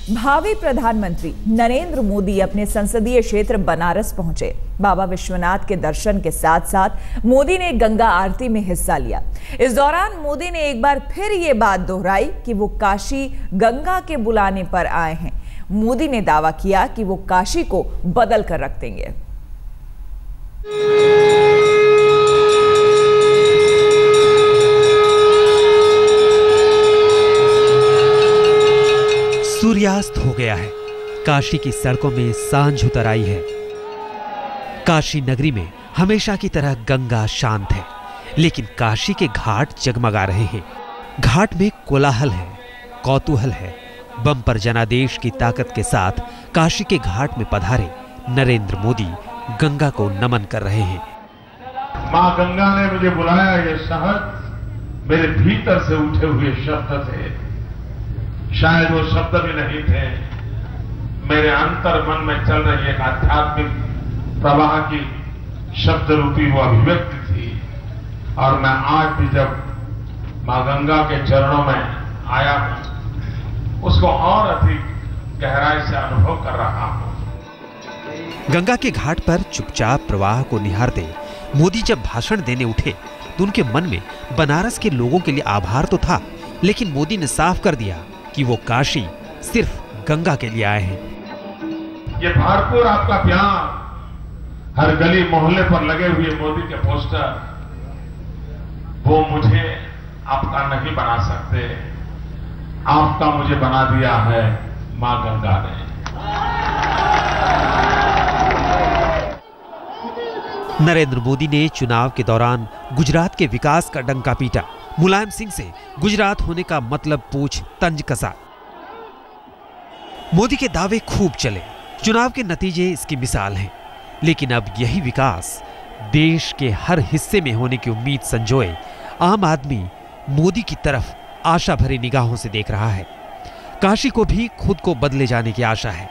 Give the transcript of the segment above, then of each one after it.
भावी प्रधानमंत्री नरेंद्र मोदी अपने संसदीय क्षेत्र बनारस पहुंचे। बाबा विश्वनाथ के दर्शन के साथ साथ मोदी ने गंगा आरती में हिस्सा लिया। इस दौरान मोदी ने एक बार फिर ये बात दोहराई कि वो काशी गंगा के बुलाने पर आए हैं। मोदी ने दावा किया कि वो काशी को बदल कर रख देंगे। सूर्यास्त हो गया है। काशी की सड़कों में सांझ उतर आई है। काशी नगरी में हमेशा की तरह गंगा शांत है, लेकिन काशी के घाट जगमगा रहे हैं। घाट में कोलाहल है, कौतूहल है। बम्पर जनादेश की ताकत के साथ काशी के घाट में पधारे नरेंद्र मोदी गंगा को नमन कर रहे हैं। मां गंगा ने मुझे बुलाया, ये शब्द मेरे भीतर से उठे हुए शब्द थे। शायद वो शब्द भी नहीं थे, मेरे अंतर मन में चल रही एक आध्यात्मिक प्रवाह की शब्द रूपी वो अभिव्यक्ति थी। और मैं आज भी जब मां गंगा के चरणों में आया हूं, उसको और अधिक गहराई से अनुभव कर रहा हूं। गंगा के घाट पर चुपचाप प्रवाह को निहारते मोदी जब भाषण देने उठे तो उनके मन में बनारस के लोगों के लिए आभार तो था, लेकिन मोदी ने साफ कर दिया कि वो काशी सिर्फ गंगा के लिए आए हैं। ये भरपूर आपका प्यार, हर गली मोहल्ले पर लगे हुए मोदी के पोस्टर, वो मुझे आपका नहीं बना सकते। आपका मुझे बना दिया है मां गंगा ने। नरेंद्र मोदी ने चुनाव के दौरान गुजरात के विकास का डंका पीटा। मुलायम सिंह से गुजरात होने का मतलब पूछ तंज कसा। मोदी के दावे खूब चले, चुनाव के नतीजे इसकी मिसाल हैं। लेकिन अब यही विकास देश के हर हिस्से में होने की उम्मीद संजोए आम आदमी मोदी की तरफ आशा भरी निगाहों से देख रहा है। काशी को भी खुद को बदले जाने की आशा है।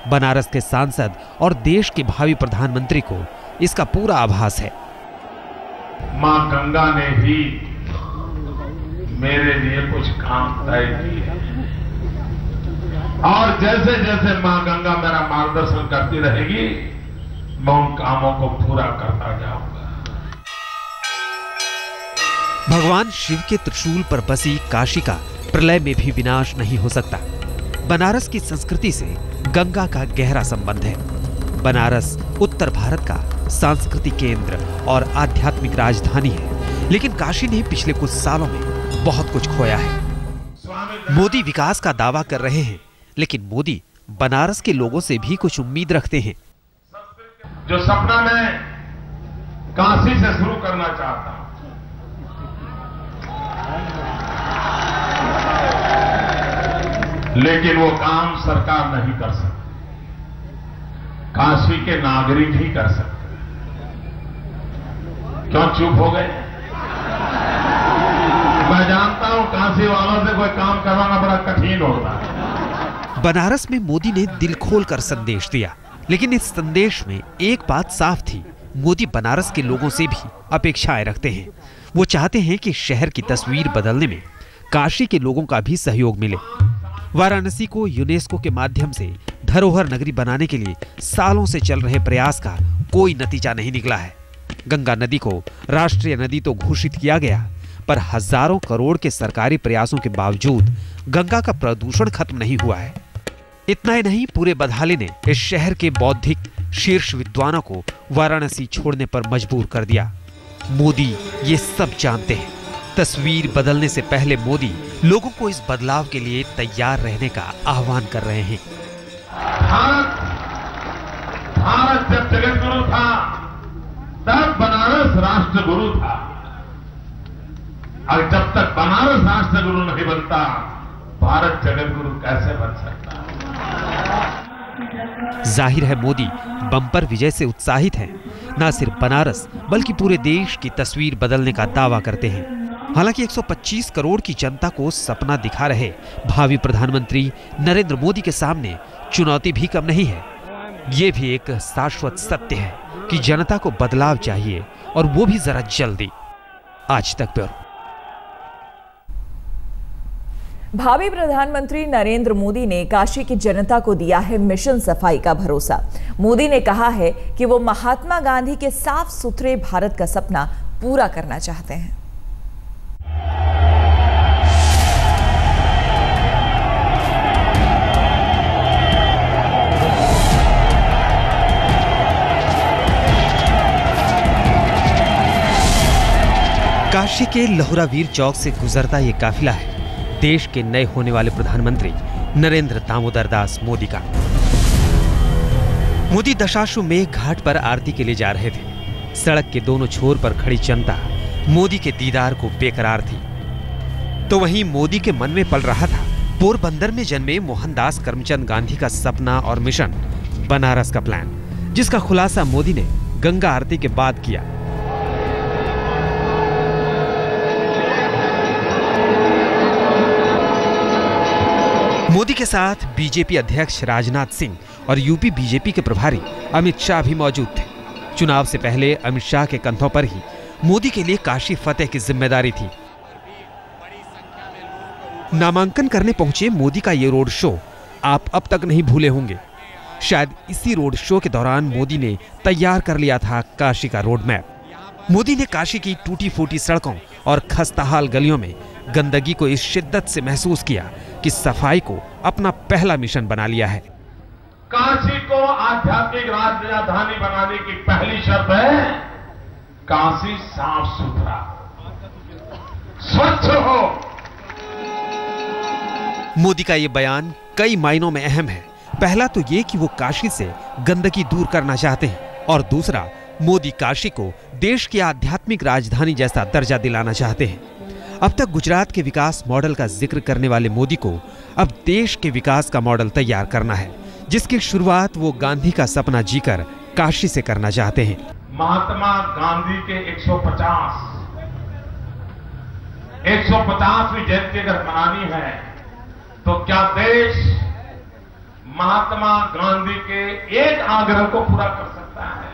बनारस के सांसद और देश के भावी प्रधानमंत्री को इसका पूरा आभास है। मां गंगा ने ही मेरे लिए कुछ काम तय किए, और जैसे जैसे मां गंगा मेरा मार्गदर्शन करती रहेगी, मैं उन कामों को पूरा करता जाऊंगा। भगवान शिव के त्रिशूल पर बसी काशी का प्रलय में भी विनाश नहीं हो सकता। बनारस की संस्कृति से गंगा का गहरा संबंध है। बनारस उत्तर भारत का सांस्कृतिक केंद्र और आध्यात्मिक राजधानी है, लेकिन काशी ने पिछले कुछ सालों में बहुत कुछ खोया है। मोदी विकास का दावा कर रहे हैं, लेकिन मोदी बनारस के लोगों से भी कुछ उम्मीद रखते हैं। जो सपना मैं काशी से शुरू करना चाहता हूं, लेकिन वो काम सरकार नहीं कर सकती, काशी के नागरिक ही कर सकते। क्यों चुप हो गए? मैं जानता हूं काशी वालों से कोई काम करवाना बड़ा कठिन होता है। बनारस में मोदी ने दिल खोलकर संदेश दिया, लेकिन इस संदेश में एक बात साफ थी, मोदी बनारस के लोगों से भी अपेक्षाएं रखते हैं। वो चाहते हैं कि शहर की तस्वीर बदलने में काशी के लोगों का भी सहयोग मिले। वाराणसी को यूनेस्को के माध्यम से धरोहर नगरी बनाने के लिए सालों से चल रहे प्रयास का कोई नतीजा नहीं निकला है। गंगा नदी को राष्ट्रीय नदी तो घोषित किया गया, पर हजारों करोड़ के सरकारी प्रयासों के बावजूद गंगा का प्रदूषण खत्म नहीं हुआ है। इतना ही नहीं, पूरे बदहाली ने इस शहर के बौद्धिक शीर्ष विद्वानों को वाराणसी छोड़ने पर मजबूर कर दिया। मोदी ये सब जानते हैं। तस्वीर बदलने से पहले मोदी लोगों को इस बदलाव के लिए तैयार रहने का आह्वान कर रहे हैं। भारत जब जगत गुरु था, तब बनारस राष्ट्र गुरु था, और जब तक बनारस राष्ट्र गुरु नहीं बनता, भारत जगत गुरु कैसे बन सकता? जाहिर है मोदी बम्पर विजय से उत्साहित हैं। न सिर्फ बनारस बल्कि पूरे देश की तस्वीर बदलने का दावा करते हैं। हालांकि 125 करोड़ की जनता को सपना दिखा रहे भावी प्रधानमंत्री नरेंद्र मोदी के सामने चुनौती भी कम नहीं है। ये भी एक शाश्वत सत्य है कि जनता को बदलाव चाहिए, और वो भी जरा जल्दी। आज तक ब्यूरो। भावी प्रधानमंत्री नरेंद्र मोदी ने काशी की जनता को दिया है मिशन सफाई का भरोसा। मोदी ने कहा है कि वो महात्मा गांधी के साफ सुथरे भारत का सपना पूरा करना चाहते हैं। काशी के लहुरावीर चौक से गुजरता ये काफिला है देश के नए होने वाले प्रधानमंत्री नरेंद्र दामोदर दास मोदी का। मोदी दशाश्वमेध घाट पर आरती के लिए जा रहे थे। सड़क के दोनों छोर पर खड़ी जनता मोदी के दीदार को बेकरार थी। तो वहीं मोदी के मन में पल रहा था पोरबंदर में जन्मे मोहनदास करमचंद गांधी का सपना और मिशन बनारस का प्लान, जिसका खुलासा मोदी ने गंगा आरती के बाद किया। मोदी के साथ बीजेपी अध्यक्ष राजनाथ सिंह और यूपी बीजेपी के प्रभारी अमित शाह भी मौजूद थे। चुनाव से पहले अमित शाह के कंधों पर ही मोदी के लिए काशी फतेह की जिम्मेदारी थी। नामांकन करने पहुंचे मोदी का ये रोड शो आप अब तक नहीं भूले होंगे। शायद इसी रोड शो के दौरान मोदी ने तैयार कर लिया था काशी का रोड मैप। मोदी ने काशी की टूटी फूटी सड़कों और खस्ताहाल गलियों में गंदगी को इस शिद्दत से महसूस किया कि सफाई को अपना पहला मिशन बना लिया है। काशी को आध्यात्मिक राजधानी बनाने की पहली शर्त है काशी साफ सुथरा स्वच्छ हो। मोदी का ये बयान कई मायनों में अहम है। पहला तो ये कि वो काशी से गंदगी दूर करना चाहते हैं और दूसरा मोदी काशी को देश की आध्यात्मिक राजधानी जैसा दर्जा दिलाना चाहते हैं। अब तक गुजरात के विकास मॉडल का जिक्र करने वाले मोदी को अब देश के विकास का मॉडल तैयार करना है, जिसकी शुरुआत वो गांधी का सपना जीकर काशी से करना चाहते हैं। महात्मा गांधी के 150वीं जयंती अगर मनानी है तो क्या देश महात्मा गांधी के एक आग्रह को पूरा कर सकता है,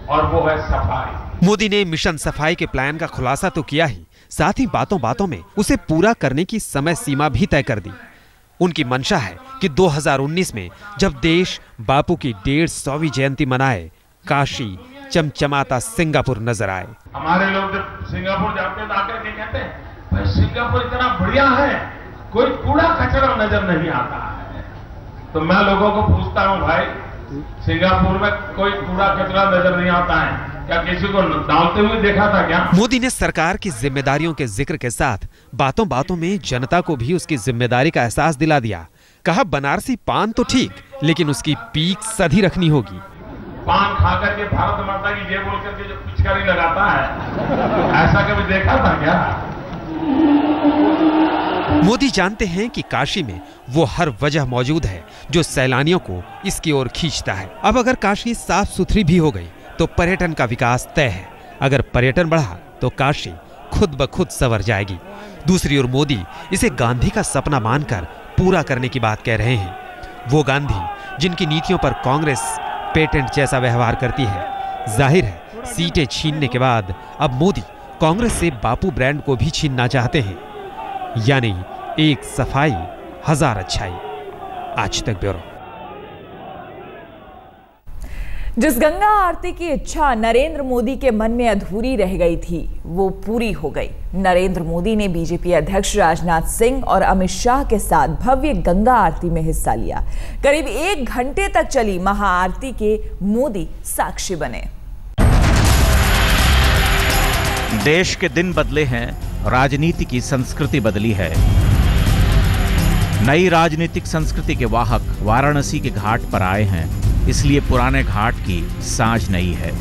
और वो है सफाई। मोदी ने मिशन सफाई के प्लान का खुलासा तो किया ही, साथ ही बातों बातों में उसे पूरा करने की समय सीमा भी तय कर दी। उनकी मंशा है कि 2019 में जब देश बापू की 150वीं जयंती मनाए, काशी चमचमाता सिंगापुर नजर आए। हमारे लोग जब सिंगापुर जाते हैं तो आकर के कहते हैं भाई सिंगापुर इतना बढ़िया है, कोई कूड़ा कचरा नजर नहीं आता है। तो मैं लोगों को पूछता हूं, भाई सिंगापुर में कोई कूड़ा कचरा नजर नहीं आता है, क्या किसी को डालते हुए देखा था क्या? मोदी ने सरकार की जिम्मेदारियों के जिक्र के साथ बातों बातों में जनता को भी उसकी जिम्मेदारी का एहसास दिला दिया। कहा बनारसी पान तो ठीक, लेकिन उसकी पीक सधी रखनी होगी। पान खाकर के भारत माता की जय बोल करके जो पिचकारी लगाता है, ऐसा कभी देखा था क्या? मोदी जानते हैं कि काशी में वो हर वजह मौजूद है जो सैलानियों को इसकी ओर खींचता है। अब अगर काशी साफ सुथरी भी हो गई तो पर्यटन का विकास तय है। अगर पर्यटन बढ़ा तो काशी खुद ब खुद संवर जाएगी। दूसरी ओर मोदी इसे गांधी का सपना मानकर पूरा करने की बात कह रहे हैं। वो गांधी जिनकी नीतियों पर कांग्रेस पेटेंट जैसा व्यवहार करती है। जाहिर है सीटें छीनने के बाद अब मोदी कांग्रेस से बापू ब्रांड को भी छीनना चाहते हैं। यानी एक सफाई हजार अच्छाई। आज तक ब्यूरो। जिस गंगा आरती की इच्छा नरेंद्र मोदी के मन में अधूरी रह गई थी, वो पूरी हो गई। नरेंद्र मोदी ने बीजेपी अध्यक्ष राजनाथ सिंह और अमित शाह के साथ भव्य गंगा आरती में हिस्सा लिया। करीब 1 घंटे तक चली महाआरती के मोदी साक्षी बने। देश के दिन बदले हैं, राजनीति की संस्कृति बदली है। नई राजनीतिक संस्कृति के वाहक वाराणसी के घाट पर आए हैं, इसलिए पुराने घाट की साँझ नई है।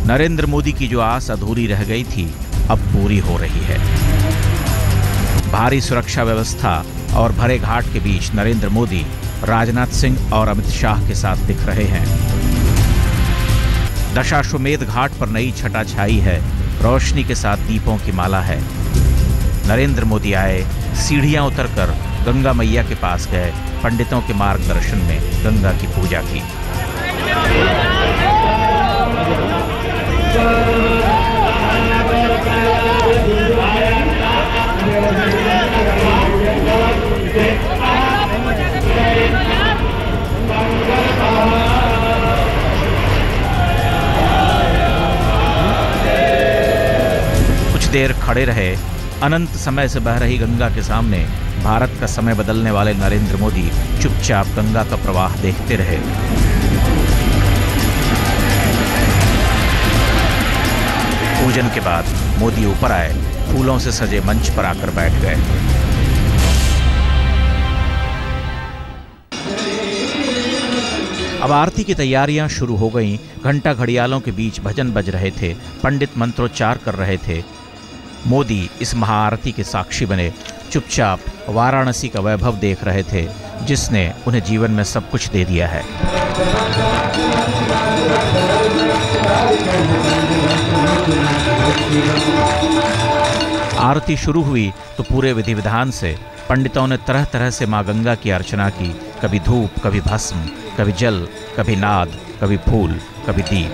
नरेंद्र मोदी की जो आस अधूरी रह गई थी, अब पूरी हो रही है। भारी सुरक्षा व्यवस्था और भरे घाट के बीच नरेंद्र मोदी राजनाथ सिंह और अमित शाह के साथ दिख रहे हैं। दशाश्वमेध घाट पर नई छटा छाई है, रोशनी के साथ दीपों की माला है। नरेंद्र मोदी आए, सीढ़ियां उतरकर गंगा मैया के पास गए, पंडितों के मार्गदर्शन में गंगा की पूजा की। देर खड़े रहे। अनंत समय से बह रही गंगा के सामने भारत का समय बदलने वाले नरेंद्र मोदी चुपचाप गंगा का प्रवाह देखते रहे। पूजन के बाद मोदी ऊपर आए, फूलों से सजे मंच पर आकर बैठ गए। अब आरती की तैयारियां शुरू हो गईं। घंटा घड़ियालों के बीच भजन बज रहे थे, पंडित मंत्रोच्चार कर रहे थे। मोदी इस महाआरती के साक्षी बने, चुपचाप वाराणसी का वैभव देख रहे थे, जिसने उन्हें जीवन में सब कुछ दे दिया है। आरती शुरू हुई तो पूरे विधि विधान से पंडितों ने तरह तरह से मां गंगा की अर्चना की। कभी धूप, कभी भस्म, कभी जल, कभी नाद, कभी फूल, कभी दीप।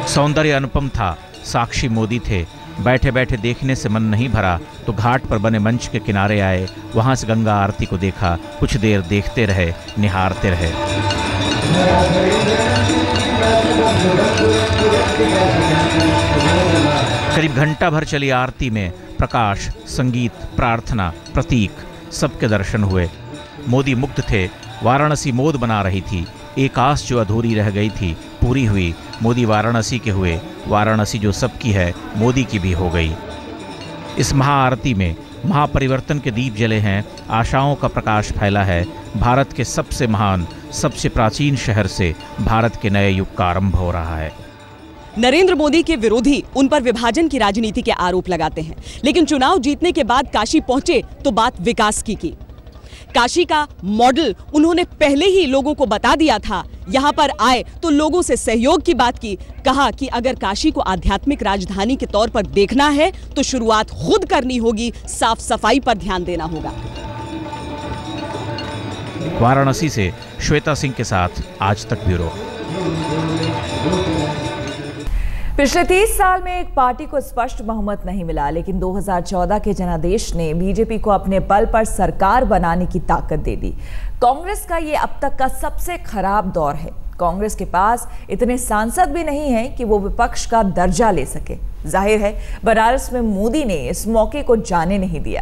सौंदर्य अनुपम था, साक्षी मोदी थे। बैठे बैठे देखने से मन नहीं भरा तो घाट पर बने मंच के किनारे आए, वहां से गंगा आरती को देखा। कुछ देर देखते रहे, निहारते रहे। करीब घंटा भर चली आरती में प्रकाश, संगीत, प्रार्थना, प्रतीक सबके दर्शन हुए। मोदी मुग्ध थे। वाराणसी मोद बना रही थी। एक आस जो अधूरी रह गई थी पूरी हुई। मोदी वाराणसी के हुए। वाराणसी जो सबकी है, मोदी की भी हो गई। इस महाआरती में महापरिवर्तन के दीप जले हैं, आशाओं का प्रकाश फैला है। भारत के सबसे महान, सबसे प्राचीन शहर से भारत के नए युग का आरंभ हो रहा है। नरेंद्र मोदी के विरोधी उन पर विभाजन की राजनीति के आरोप लगाते हैं, लेकिन चुनाव जीतने के बाद काशी पहुंचे तो बात विकास की। काशी का मॉडल उन्होंने पहले ही लोगों को बता दिया था। यहां पर आए तो लोगों से सहयोग की बात की। कहा कि अगर काशी को आध्यात्मिक राजधानी के तौर पर देखना है तो शुरुआत खुद करनी होगी, साफ सफाई पर ध्यान देना होगा। वाराणसी से श्वेता सिंह के साथ आज तक ब्यूरो। पिछले 30 साल में एक पार्टी को स्पष्ट बहुमत नहीं मिला, लेकिन 2014 के जनादेश ने बीजेपी को अपने बल पर सरकार बनाने की ताकत दे दी। कांग्रेस का ये अब तक का सबसे खराब दौर है। कांग्रेस के पास इतने सांसद भी नहीं हैं कि वो विपक्ष का दर्जा ले सके। जाहिर है बनारस में मोदी ने इस मौके को जाने नहीं दिया।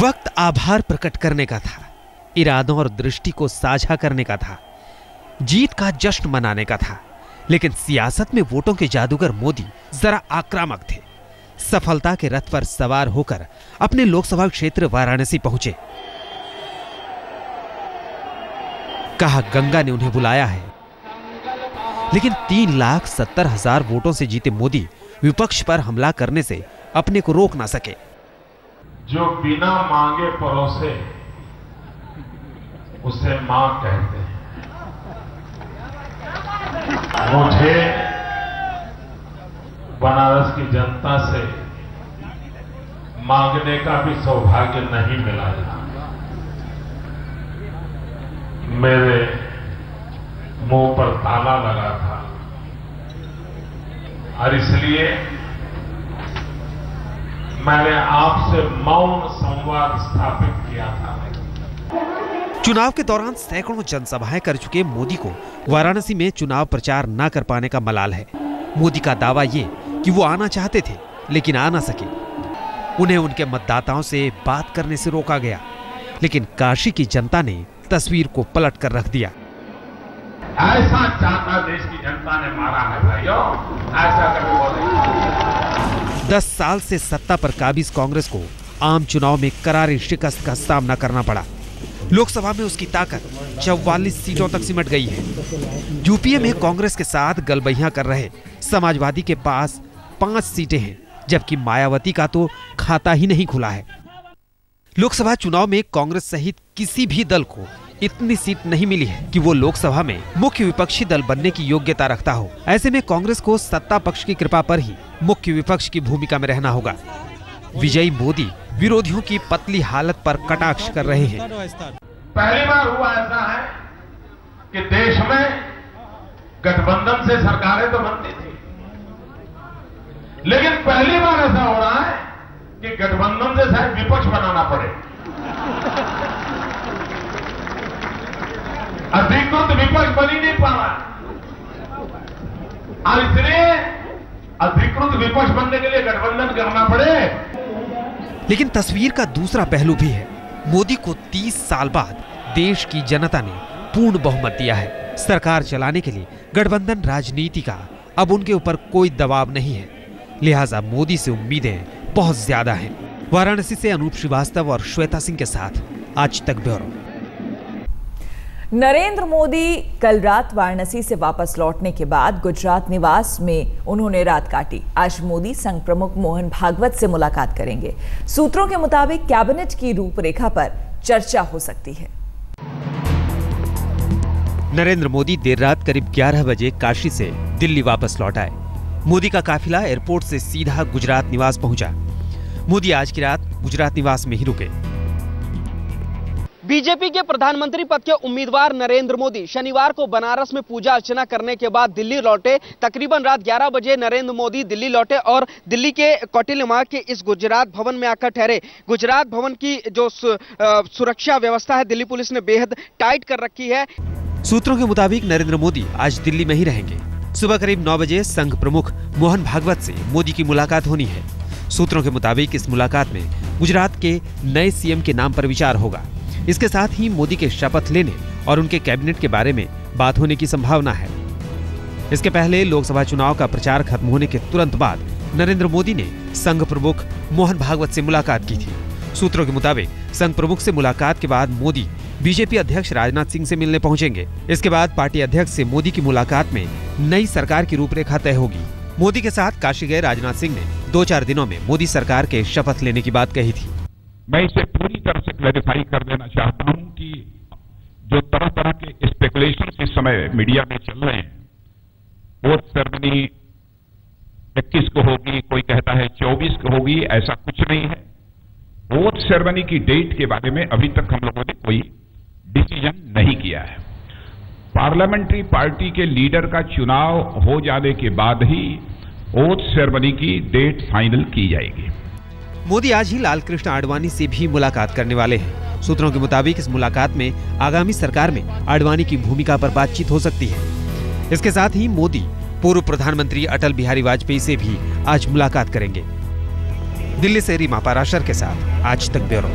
वक्त आभार प्रकट करने का था, इरादों और दृष्टि को साझा करने का था, जीत का जश्न मनाने का था। लेकिन सियासत में वोटों के जादूगर मोदी जरा आक्रामक थे। सफलता के रथ पर सवार होकर अपने लोकसभा क्षेत्र वाराणसी पहुंचे। कहा गंगा ने उन्हें बुलाया है। लेकिन 3,70,000 वोटों से जीते मोदी विपक्ष पर हमला करने से अपने को रोक ना सके। जो बिना मांगे परोसे उसे मां कहते हैं। मुझे बनारस की जनता से मांगने का भी सौभाग्य नहीं मिला। मेरे मुंह पर ताला लगा था और इसलिए मैंने आपसे मौन संवाद स्थापित किया था। चुनाव के दौरान सैकड़ों जनसभाएं कर चुके मोदी को वाराणसी में चुनाव प्रचार न कर पाने का मलाल है। मोदी का दावा ये कि वो आना चाहते थे लेकिन आ ना सके। उन्हें उनके मतदाताओं से बात करने से रोका गया। लेकिन काशी की जनता ने तस्वीर को पलट कर रख दिया। ऐसा चाहता देश की जनता ने मारा है भाइयों, ऐसा कभी बोले। 10 साल से सत्ता पर काबिज कांग्रेस को आम चुनाव में करारी शिकस्त का सामना करना पड़ा। लोकसभा में उसकी ताकत 44 सीटों तक सिमट गई है। यूपीए में कांग्रेस के साथ गलबैया कर रहे समाजवादी के पास 5 सीटें हैं, जबकि मायावती का तो खाता ही नहीं खुला है। लोकसभा चुनाव में कांग्रेस सहित किसी भी दल को इतनी सीट नहीं मिली है कि वो लोकसभा में मुख्य विपक्षी दल बनने की योग्यता रखता हो। ऐसे में कांग्रेस को सत्ता पक्ष की कृपा पर ही मुख्य विपक्ष की भूमिका में रहना होगा। विजयी मोदी विरोधियों की पतली हालत पर कटाक्ष कर रहे हैं। पहली बार हुआ ऐसा है कि देश में गठबंधन से सरकारें तो बनती थी, लेकिन पहली बार ऐसा हो रहा है कि गठबंधन से शायद विपक्ष बनाना पड़े। अधिकृत विपक्ष बन ही नहीं पा रहा। और इतने अधिकृत विपक्ष बनने के लिए गठबंधन करना पड़े। लेकिन तस्वीर का दूसरा पहलू भी है। मोदी को 30 साल बाद देश की जनता ने पूर्ण बहुमत दिया है। सरकार चलाने के लिए गठबंधन राजनीति का अब उनके ऊपर कोई दबाव नहीं है, लिहाजा मोदी से उम्मीदें बहुत ज्यादा हैं। वाराणसी से अनूप श्रीवास्तव और श्वेता सिंह के साथ आज तक ब्यूरो। नरेंद्र मोदी कल रात वाराणसी से वापस लौटने के बाद गुजरात निवास में उन्होंने रात काटी। आज मोदी संघ प्रमुख मोहन भागवत से मुलाकात करेंगे। सूत्रों के मुताबिक कैबिनेट की रूपरेखा पर चर्चा हो सकती है। नरेंद्र मोदी देर रात करीब 11 बजे काशी से दिल्ली वापस लौट आए। मोदी का काफिला एयरपोर्ट से सीधा गुजरात निवास पहुंचा। मोदी आज की रात गुजरात निवास में ही रुके। बीजेपी के प्रधानमंत्री पद के उम्मीदवार नरेंद्र मोदी शनिवार को बनारस में पूजा अर्चना करने के बाद दिल्ली लौटे। तकरीबन रात 11 बजे नरेंद्र मोदी दिल्ली लौटे और दिल्ली के कौटिल्य के इस गुजरात भवन में आकर ठहरे। गुजरात भवन की जो सुरक्षा व्यवस्था है दिल्ली पुलिस ने बेहद टाइट कर रखी है। सूत्रों के मुताबिक नरेंद्र मोदी आज दिल्ली में ही रहेंगे। सुबह करीब 9 बजे संघ प्रमुख मोहन भागवत से मोदी की मुलाकात होनी है। सूत्रों के मुताबिक इस मुलाकात में गुजरात के नए सीएम के नाम पर विचार होगा। इसके साथ ही मोदी के शपथ लेने और उनके कैबिनेट के बारे में बात होने की संभावना है। इसके पहले लोकसभा चुनाव का प्रचार खत्म होने के तुरंत बाद नरेंद्र मोदी ने संघ प्रमुख मोहन भागवत से मुलाकात की थी। सूत्रों के मुताबिक संघ प्रमुख से मुलाकात के बाद मोदी बीजेपी अध्यक्ष राजनाथ सिंह से मिलने पहुंचेंगे। इसके बाद पार्टी अध्यक्ष से मोदी की मुलाकात में नई सरकार की रूपरेखा तय होगी। मोदी के साथ काशी गए राजनाथ सिंह ने 2-4 दिनों में मोदी सरकार के शपथ लेने की बात कही थी। मैं इसे पूरी तरह से क्लैरिफाई कर देना चाहता हूं कि जो तरह तरह के स्पेकुलेशन इस समय मीडिया में चल रहे हैं, वोट सेरेमनी 21 को होगी, कोई कहता है 24 को होगी, ऐसा कुछ नहीं है। वोट सेरेमनी की डेट के बारे में अभी तक हम लोगों ने कोई डिसीजन नहीं किया है। पार्लियामेंट्री पार्टी के लीडर का चुनाव हो जाने के बाद ही वोट सेरेमनी की डेट फाइनल की जाएगी। मोदी आज ही लालकृष्ण आडवाणी से भी मुलाकात करने वाले हैं। सूत्रों के मुताबिक इस मुलाकात में आगामी सरकार में आडवाणी की भूमिका पर बातचीत हो सकती है। इसके साथ ही मोदी पूर्व प्रधानमंत्री अटल बिहारी वाजपेयी से भी आज मुलाकात करेंगे। दिल्ली से रीमा पाराशर के साथ आज तक ब्यूरो।